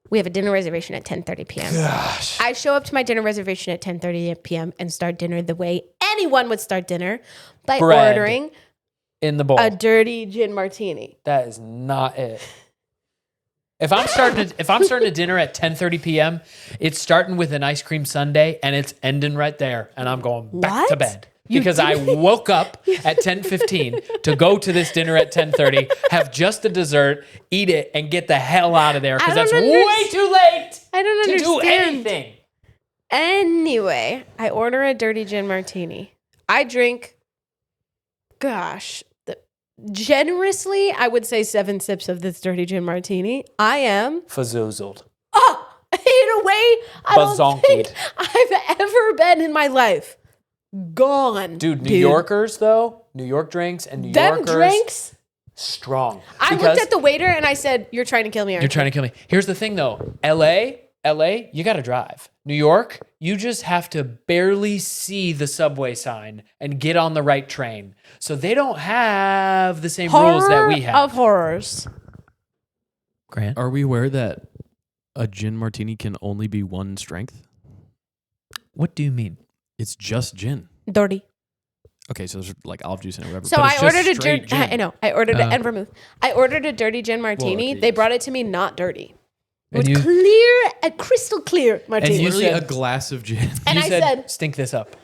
we have a dinner reservation at 10:30 p.m. Gosh. I show up to my dinner reservation at 10:30 p.m. and start dinner the way anyone would start dinner by Bread. ordering In the bowl. a dirty gin martini. That is not it. If I'm starting a dinner at 10:30 p.m., it's starting with an ice cream sundae and it's ending right there, and I'm going back to What? bed because I woke up at 10:15 to go to this dinner at 10:30, have just a dessert, eat it, and get the hell out of there because I that's don't way too late I don't to do understand. anything. Anyway, I order a dirty gin martini. I drink, generously, I would say 7 sips of this dirty gin martini. I am, Fazoozled. in a way I don't think Bazonkied. I've ever been in my life. Gone. Dude, New Yorkers though, New York drinks and New Them Yorkers drinks. strong. I Because looked at the waiter and I said, "You're trying to kill me." You're trying to kill me. Here's the thing though. LA, you got to drive. New York, you just have to barely see the subway sign and get on the right train. So they don't have the same rules that we have. Of horrors. Grant? Are we aware that a gin martini can only be one strength? What do you mean? It's just gin. Dirty. Okay, so there's like olive juice and whatever. So but I it's just ordered a straight dirty. I know. I ordered it and vermouth. I ordered a dirty gin martini. okay, They yes. brought it to me not dirty. And With you- a crystal clear martini. you Literally said- a glass of gin. And you I said, said, stink this up.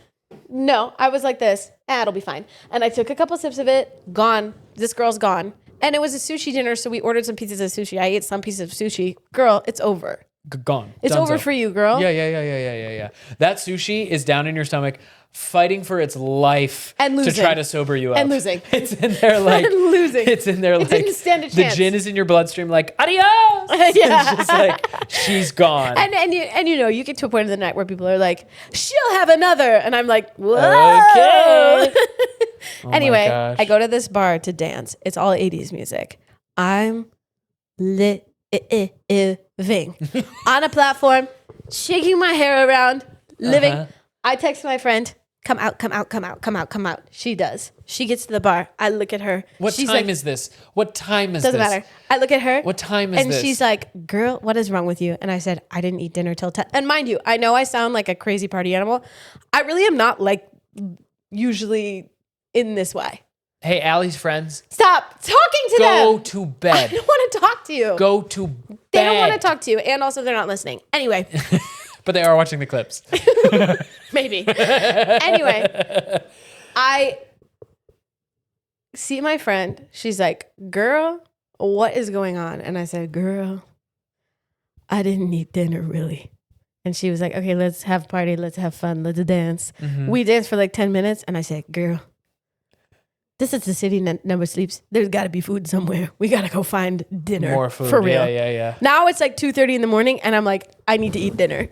no, I was like this. It'll be fine. And I took a couple sips of it. Gone. This girl's gone. And it was a sushi dinner, so we ordered some pieces of sushi. I ate some pieces of sushi. Girl, it's over. Gone. It's Dunzo. over for you, girl. Yeah. That sushi is down in your stomach, fighting for its life And to losing. try to sober you up. And losing. It's in there like And losing. It's in there It like didn't stand a the chance. gin is in your bloodstream like adios. Yeah. It's just like she's gone. And you know, you get to a point in the night where people are like, she'll have another. And I'm like, whoa. Okay. Oh my Anyway, gosh. I go to this bar to dance. It's all 80s music. I'm living on a platform, shaking my hair around, living. Uh-huh. I text my friend, come out. She does. She gets to the bar. I look at her. What She's time like, is this? What time is doesn't this? matter. I look at her. What time is and this? she's like, girl, what is wrong with you? And I said, I didn't eat dinner till 10. And mind you, I know I sound like a crazy party animal. I really am not like usually in this way. Hey, Allie's friends, Stop talking to go them. to I bed. don't want to talk to you. Go to bed. They don't want to talk to you, and also they're not listening. Anyway, But they are watching the clips. maybe. Anyway, I see my friend. She's like, girl, what is going on? And I said, girl, I didn't eat dinner really. And she was like, okay, let's have a party. Let's have fun. Let's dance. We danced for like 10 minutes. And I said, girl, this is the city never sleeps. There's got to be food somewhere. We got to go find dinner. More food. For real. Yeah. Now it's like 2:30 in the morning. And I'm like, I need to eat dinner.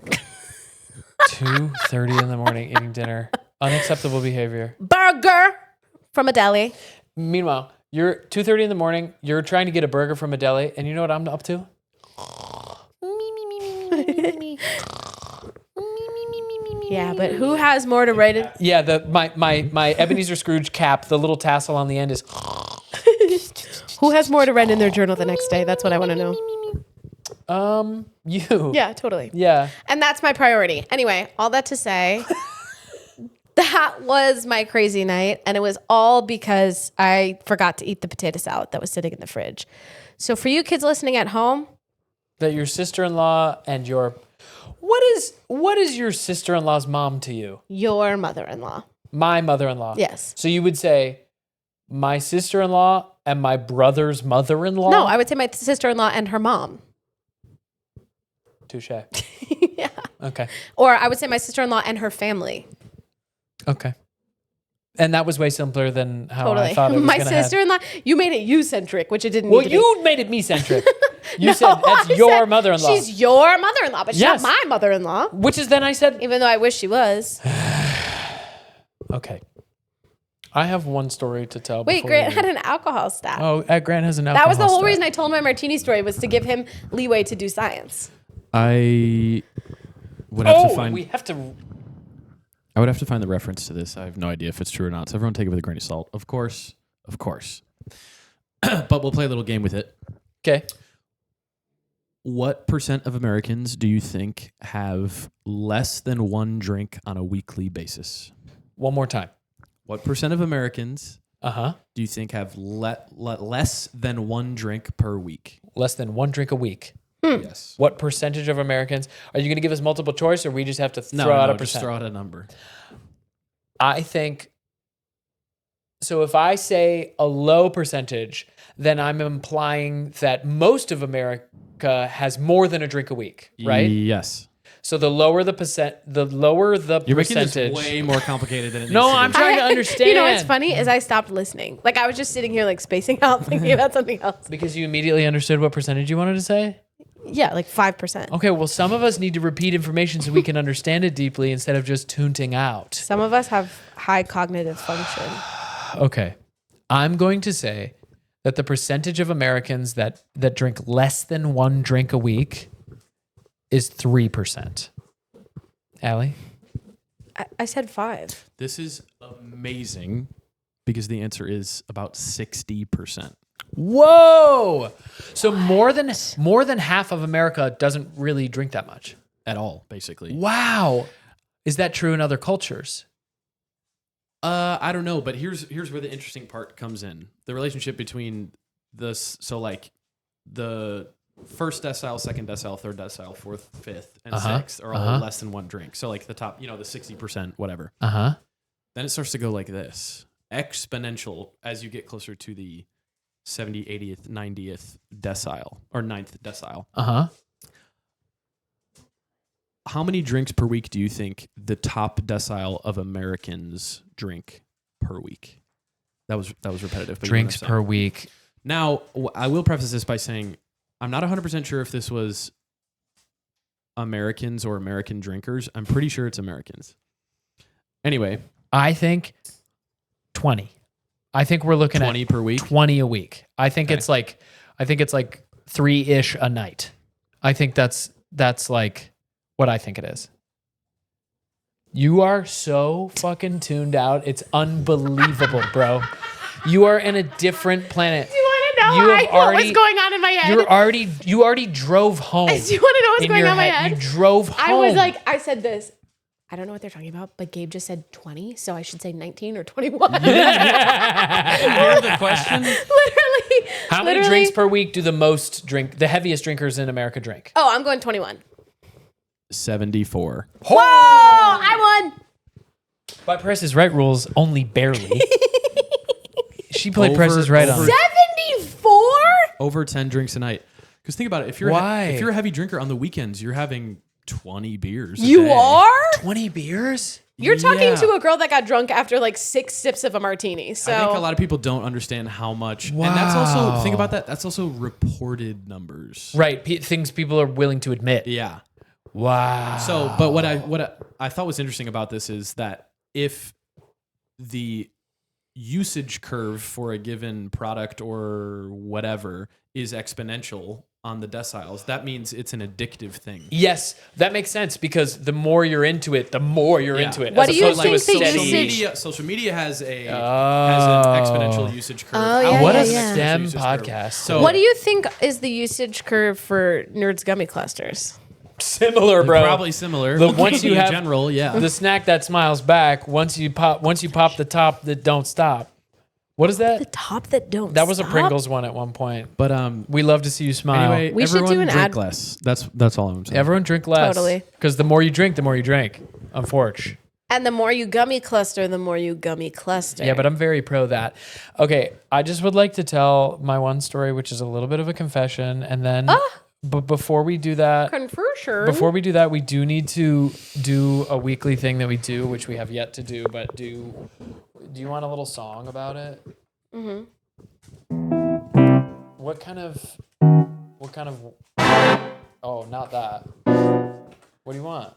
2:30 in the morning eating dinner. Unacceptable behavior. Burger from a deli. Meanwhile, you're 2:30 in the morning. You're trying to get a burger from a deli. And you know what I'm up to? Yeah, but who has more to write it? Yeah, my Ebenezer Scrooge cap, the little tassel on the end is... Who has more to write in their journal the next day? That's what I want to know. You. Yeah, totally. Yeah. And that's my priority. Anyway, all that to say, that was my crazy night. And it was all because I forgot to eat the potato salad that was sitting in the fridge. So for you kids listening at home, That your sister-in-law and your... What is your sister-in-law's mom to you? your mother-in-law. My mother-in-law. Yes. So you would say my sister-in-law and my brother's mother-in-law? No, I would say my sister-in-law and her mom. Touche. Yeah. Okay. Or I would say my sister-in-law and her family. Okay. And that was way simpler than how Totally. I thought it was My going to happen. sister-in-law, you made it you-centric, which it didn't Well, need to be. you made it me-centric. You No, said that's I your said mother-in-law. She's your mother-in-law, but she's Yes. not my mother-in-law. Which is then I said... Even though I wish she was. Okay. I have one story to tell. Wait, before Grant we had leave. an alcohol stat. Oh, Grant has an alcohol That was the whole stat. reason I told my martini story was to give him leeway to do science. I would have to find. we have to... I would have to find the reference to this. I have no idea if it's true or not. So everyone take it with a grain of salt. Of course. But we'll play a little game with it. Okay. What % of Americans do you think have less than one drink on a weekly basis? One more time. What % of Americans Uh-huh. do you think have less than one drink per week? Less than one drink a week. Yes. What percentage of Americans? Are you going to give us multiple choice or we just have to throw out a just percent? throw out a number. I think... So if I say a low percentage, then I'm implying that most of America has more than a drink a week, right? Yes. So the lower the You're making percentage. this way more complicated than it needs No, to be. I'm trying to understand. You know what's funny is I stopped listening. Like I was just sitting here like spacing out thinking about something else. Because you immediately understood what percentage you wanted to say? Yeah, like 5%. Okay, well, some of us need to repeat information so we can understand it deeply instead of just tuning out. Some of us have high cognitive function. Okay. I'm going to say that the percentage of Americans that drink less than one drink a week is 3%. Allie? I said 5. This is amazing because the answer is about 60%. Whoa! So more than half of America doesn't really drink that much. At all, basically. Wow. Is that true in other cultures? I don't know, but here's where the interesting part comes in. The relationship between the first decile, second decile, third decile, fourth, fifth, and sixth are all less than one drink. So like the top, the 60%, whatever. Uh-huh. Then it starts to go like this. Exponential as you get closer to the 70th, 80th, 90th decile or 9th decile. Uh-huh. How many drinks per week do you think the top decile of Americans drink per week? That was repetitive. But Drinks per week. Now, I will preface this by saying I'm not 100% sure if this was Americans or American drinkers. I'm pretty sure it's Americans. Anyway. I think 20. I think we're looking 20 at per week. 20 a week. I think it's like 3-ish a night. I think that's like what I think it is. You are so fucking tuned out. It's unbelievable, bro. You are in a different planet. You want to know what's going on in my head? You already drove home. Do you want to know what's in going your on in my head. head? You drove home. I said this. I don't know what they're talking about, but Gabe just said 20, so I should say 19 or 21. Hear the question? Literally. How many drinks per week do the heaviest drinkers in America drink? Oh, I'm going 21. 74. Whoa! I won. By Price is Right rules, only barely. She played Price is Right on. 74? Over 10 drinks a night. Because think about it. If you're Why? if you're a heavy drinker on the weekends, you're having 20 beers. a You day. are? 20 beers? You're talking Yeah. to a girl that got drunk after like 6 sips of a martini. So I think a lot of people don't understand how much. Wow. And that's also, think about that. That's also reported numbers. Right. Things people are willing to admit. Yeah. Wow. So, but what I thought was interesting about this is that if the usage curve for a given product or whatever is exponential on the deciles, that means it's an addictive thing. Yes, that makes sense because the more you're into it, the more you're into it. What as do you opposed to think a the steady- usage- Social media has an Oh. exponential usage curve. Oh, yeah, What yeah, a yeah. STEM Usage curve. podcast. So what do you think is the usage curve for Nerds Gummy Clusters? Similar, bro. Probably similar. Once you in have general, yeah. the snack that smiles back, once you pop the top that don't stop. What is The that? top that don't That was a stop? Pringles one at one point. But We love to see you smile. anyway, We should everyone do an drink ad- less. That's all I'm saying. Everyone drink less. Totally. Because the more you drink, the more you drink. Unfortunately. And the more you gummy cluster, the more you gummy cluster. Yeah, but I'm very pro that. Okay, I just would like to tell my one story, which is a little bit of a confession, and then, but before we do that, we do need to do a weekly thing that we do, which we have yet to do. But do you want a little song about it? Mm-hmm. What kind of? Oh, not that. What do you want?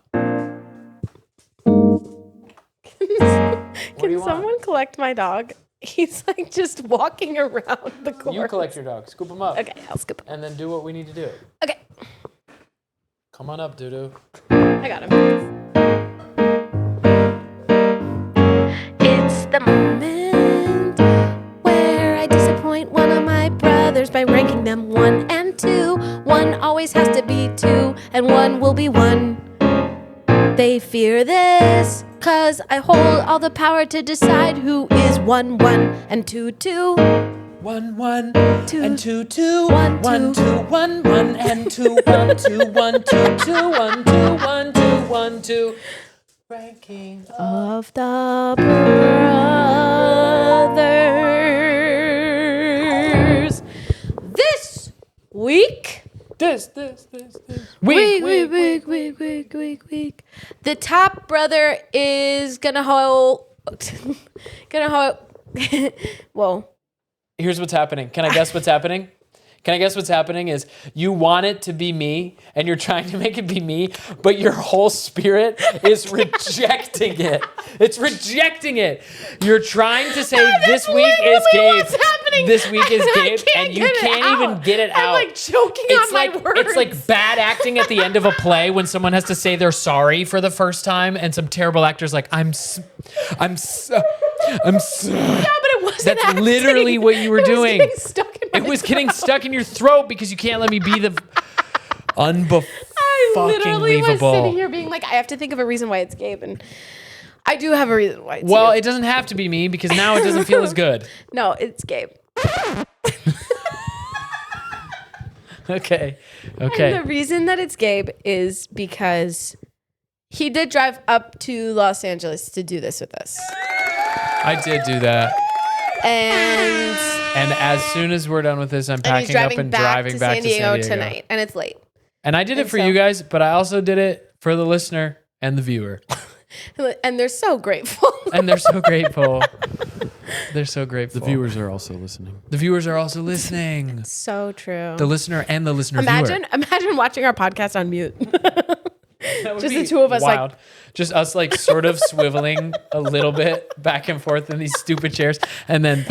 Can someone collect my dog? He's like just walking around the course. You collect your dog. Scoop him up. Okay, I'll scoop him. And then do what we need to do. Okay, Come on up, Doodoo. I got him. It's the moment where I disappoint one of my brothers by ranking them 1 and 2. 1 always has to be 2, and 1 will be 1. They fear this, 'cause I hold all the power to decide who is 1, 1, and 2, 2. 1, 1, 2, and 2, 2, 1, 1, 2, 1, 1, and 2, 1, 2, 1, 2, 2, 1, 2, 1, 2, 1, 2. Ranking Of the brothers. This week. this. Week. The top brother is gonna hold. Whoa. Here's what's happening. Can I guess what's happening? What's happening is you want it to be me and you're trying to make it be me, but your whole spirit is rejecting it. It's rejecting it. You're trying to say this week is Gabe. What's happening? This week is I Gabe, can't and you get it can't out. even get it out. I'm like choking on my words. It's like bad acting at the end of a play when someone has to say they're sorry for the first time, and some terrible actor's like, I'm so. Yeah, but it wasn't. That's acting. literally what you were doing. It was getting stuck in my It was getting stuck in your throat because you can't let me be the I literally was unbelievable. sitting here being like, I have to think of a reason why it's Gabe, and I do have a reason why it's Well, you. it doesn't have to be me because now it doesn't feel as good. No, it's Gabe. Okay. And the reason that it's Gabe is because he did drive up to Los Angeles to do this with us. I did do that. And And as soon as we're done with this, I'm he's packing up driving and back driving to back San to San Diego Diego tonight. And it's late. And I did it And for so- you guys, but I also did it for the listener and the viewer. And they're so grateful. And they're so grateful. They're so grateful. The viewers are also listening. The viewers are also listening. So true. The listener and the listener Imagine watching our podcast on mute. viewer. Just the two of us, like- wild. Just us like sort of swiveling a little bit back and forth in these stupid chairs, and then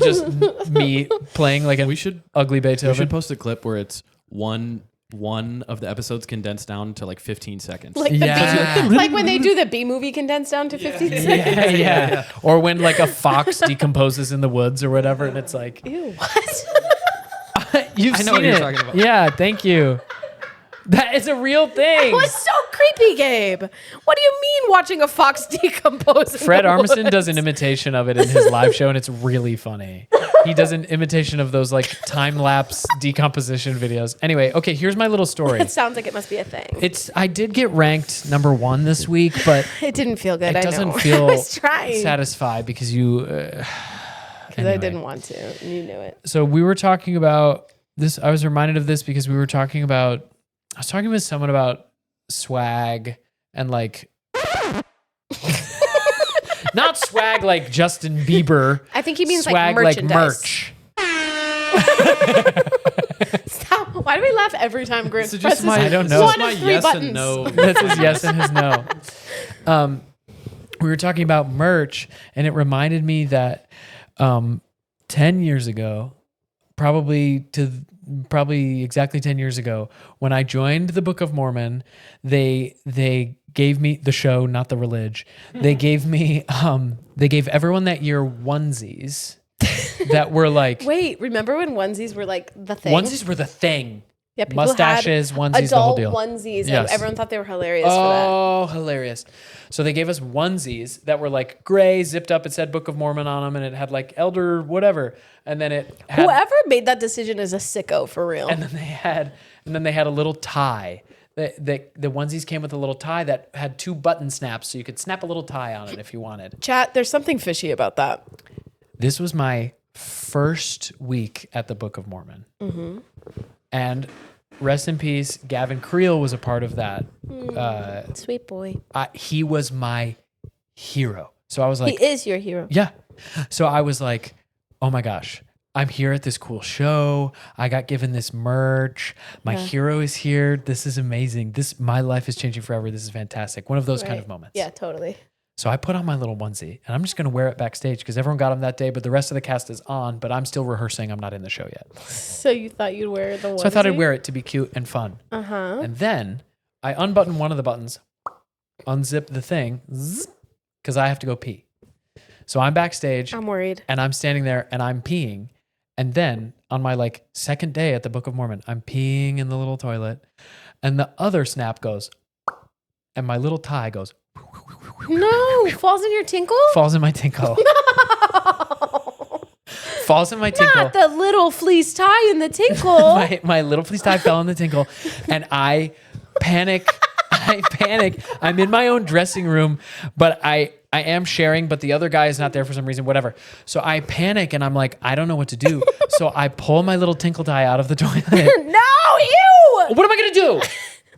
just me playing like We should ugly we Beethoven. should post a clip where it's one of the episodes condensed down to like 15 seconds. Like, Yeah. like when they do the B movie condensed down to 15 seconds. yeah. Or when like a fox decomposes in the woods or whatever, and it's like Ew, what? you've I know seen what you're it. talking about. Yeah, thank you. That is a real thing. It was so creepy, Gabe. What do you mean watching a fox decompose? Fred Armisen does an imitation of it in his live show, and it's really funny. He does an imitation of those like time-lapse decomposition videos. Anyway, okay, here's my little story. It sounds like it must be a thing. I did get ranked number 1 this week, but It didn't feel good. it I doesn't know. feel I was trying satisfied because you. because I didn't want to. And you knew it. So we were talking about this. I was reminded of this because we were talking about. I was talking with someone about swag and like. Not swag like Justin Bieber. I think he means swag like merchandise. merch. Stop. Why do we laugh every time Grant This is presses just my, I don't know. This is one my of 3 yes buttons? and no. That's his yes and his no. We were talking about merch, and it reminded me that 10 years ago, probably exactly 10 years ago, when I joined the Book of Mormon, they gave me the show, not the religion. They gave me they gave everyone that year onesies that were like Wait, remember when onesies were like the thing? onesies were the thing. Yeah, people Mustaches, had onesies, the whole adult deal. onesies, Yes. and everyone thought they were hilarious for Oh, hilarious. So they gave us onesies that were like gray, zipped up. It said Book of Mormon on them, and it had like elder whatever. And then it that. had, Whoever made that decision is a sicko for real. and then they had a little tie. The onesies came with a little tie that had 2 button snaps, so you could snap a little tie on it if you wanted. Chat, there's something fishy about that. This was my first week at the Book of Mormon. And rest in peace, Gavin Creel was a part of that. Sweet boy. He was my hero. So I was like, He is your hero. yeah. So I was like, oh my gosh, I'm here at this cool show. I got given this merch. My hero is here. This is amazing. My life is changing forever. This is fantastic. One of those kind of moments. Yeah, totally. So I put on my little onesie, and I'm just going to wear it backstage because everyone got them that day, but the rest of the cast is on, but I'm still rehearsing. I'm not in the show yet. So you thought you'd wear the onesie? So I thought I'd wear it to be cute and fun. Uh-huh. And then I unbutton one of the buttons, unzip the thing, because I have to go pee. So I'm backstage, I'm worried. and I'm standing there, and I'm peeing. And then on my like second day at the Book of Mormon, I'm peeing in the little toilet, and the other snap goes, and my little tie goes, No, falls in your tinkle? falls in my tinkle. Falls in my tinkle. Not the little fleece tie in the tinkle. my little fleece tie fell in the tinkle, and I panic. I'm in my own dressing room, but I am sharing, but the other guy is not there for some reason, whatever. So I panic, and I'm like, I don't know what to do. So I pull my little tinkle tie out of the toilet. No, ew! What am I going to do?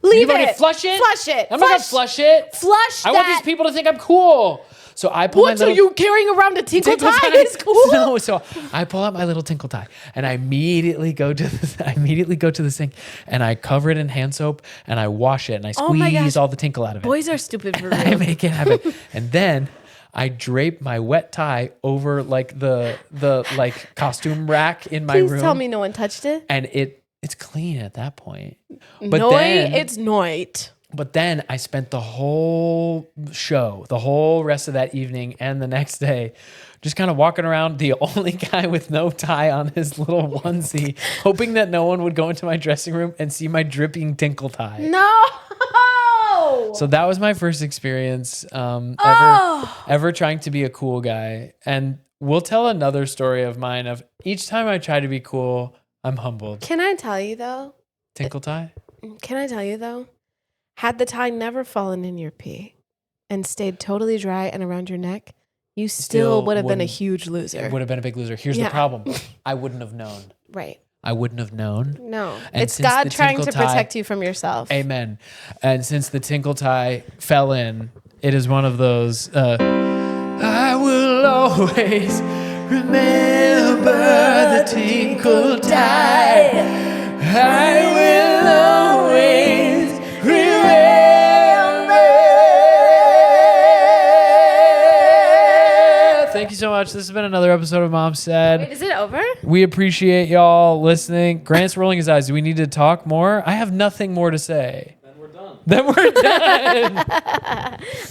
Leave You want me it. to flush it? Flush it. I'm not going to flush it. Flush I that. want these people to think I'm cool. So I pull my What, so little... you carrying around a tinkle tie is cool? No, so I pull out my little tinkle tie, and I immediately go to the sink, and I cover it in hand soap, and I wash it, and I Oh my gosh. squeeze all the tinkle out of it. Boys are stupid for I real. make it happen, and then I drape my wet tie over like the like costume rack in my Please room. tell me no one touched it. And it's clean at that point. But Noi, it's Noit. But then I spent the whole show, the whole rest of that evening and the next day, just kind of walking around, the only guy with no tie on his little onesie, hoping that no one would go into my dressing room and see my dripping tinkle tie. No. So that was my first experience ever trying to be a cool guy. And we'll tell another story of mine of each time I try to be cool, I'm humbled. Can I tell you though? Tinkle tie? Can I tell you though? Had the tie never fallen in your pee and stayed totally dry and around your neck, you still would have been a wouldn't- huge loser. Would have been a big loser. Here's Yeah. the problem. I wouldn't have known. Right. I wouldn't have known. No. And It's since God the trying tinkle to tie- protect you from yourself. Amen. And since the tinkle tie fell in, it is one of those, I will always remember the tinkle tie. I will always remember. Thank you so much. This has been another episode of Mom Said. Wait, is it over? We appreciate y'all listening. Grant's rolling his eyes. Do we need to talk more? I have nothing more to say. Then we're done. Then we're done.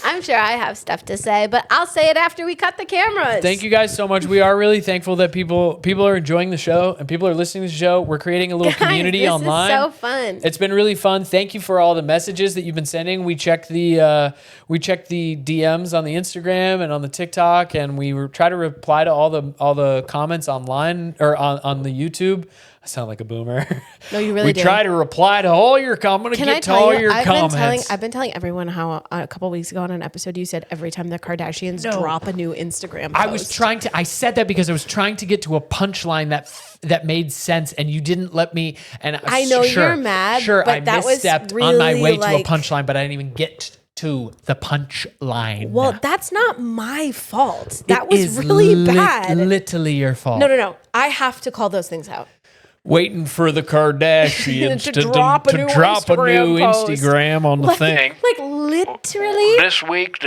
I'm sure I have stuff to say, but I'll say it after we cut the cameras. Thank you guys so much. We are really thankful that people are enjoying the show and people are listening to the show. We're creating a little community this online. Is so fun. It's been really fun. Thank you for all the messages that you've been sending. We checked the DMs on the Instagram and on the TikTok, and we try to reply to all the comments online or on the YouTube. I sound like a boomer. No, you really we do. try to reply to all your comments. Can Get I to tell all you, your comments. I've been telling everyone how a couple weeks ago on an episode you said every time the Kardashians drop a new Instagram post. I said that because I was trying to get to a punchline that made sense, and you didn't let me. And I know you're mad, Sure, but I that was misstepped on my really, way to a like- punchline, but I didn't even get to the punchline. Well, that's not my fault. That was really bad. Literally your fault. No. I have to call those things out. Waiting for the Kardashians To drop a new Instagram post. Instagram on the thing. Like literally. This week's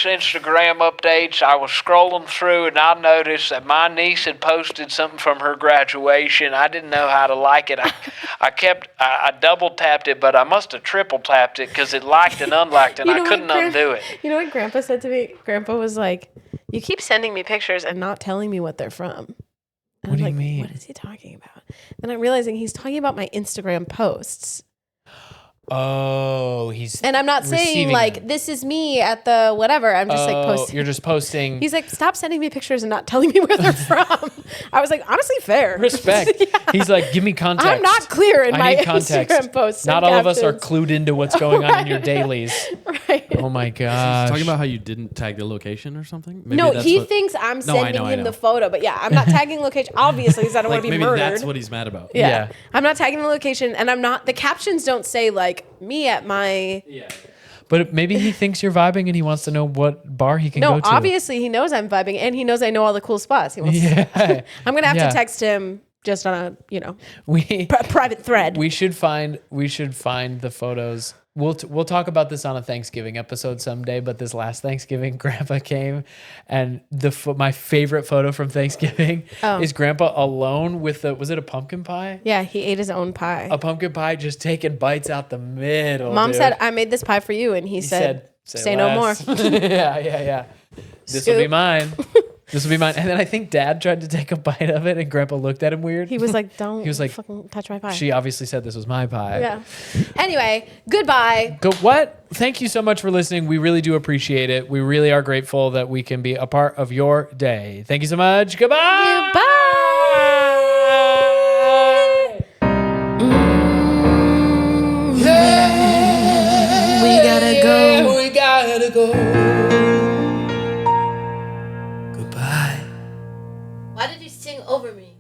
Instagram updates, I was scrolling through and I noticed that my niece had posted something from her graduation. I didn't know how to like it. I double tapped it, but I must have triple tapped it because it liked and unliked, and I couldn't undo it. You know what Grandpa said to me? Grandpa was like, "You keep sending me pictures and not telling me what they're from." And What do I'm you like, mean? What is he talking about? Then I'm realizing he's talking about my Instagram posts. Oh, he's And I'm not saying receiving like, them. this is me at the whatever. I'm just like posting. You're just posting. He's like, stop sending me pictures and not telling me where they're from. I was like, honestly, fair. Respect. Yeah. He's like, give me context. I'm not clear in I my need context. Instagram posts. Not and all of us are captions. clued into what's going on in your dailies. Right. Oh my gosh. Talking about how you didn't tag the location or something? Maybe No, that's he what- thinks I'm No, I sending know, I him know. the photo, but yeah, I'm not tagging location, obviously, because I don't Like want to be maybe murdered. that's what he's mad about. Yeah. Yeah. I'm not tagging the location, and I'm not. The captions don't say like me at my. But maybe he thinks you're vibing and he wants to know what bar he can No, go to. obviously he knows I'm vibing, and he knows I know all the cool spots. He wants. Yeah. I'm gonna have Yeah. to text him just on a We private thread. we should find the photos. We'll talk about this on a Thanksgiving episode someday. But this last Thanksgiving, Grandpa came, and my favorite photo from Thanksgiving is Grandpa alone with was it a pumpkin pie? Yeah, he ate his own pie. A pumpkin pie, just taking bites out the middle. Mom dude. said, "I made this pie for you," and he said, "Say no more." less. yeah. This will be Scoop. mine. This will be mine. And then I think Dad tried to take a bite of it, and Grandpa looked at him weird. He was like, "Don't." He was like, fucking touch my pie." She obviously said this was my pie. Yeah. Anyway, goodbye. Go what? Thank you so much for listening. We really do appreciate it. We really are grateful that we can be a part of your day. Thank you so much. Goodbye. Bye. We gotta go. We gotta go. Goodbye. Why did you sing over me?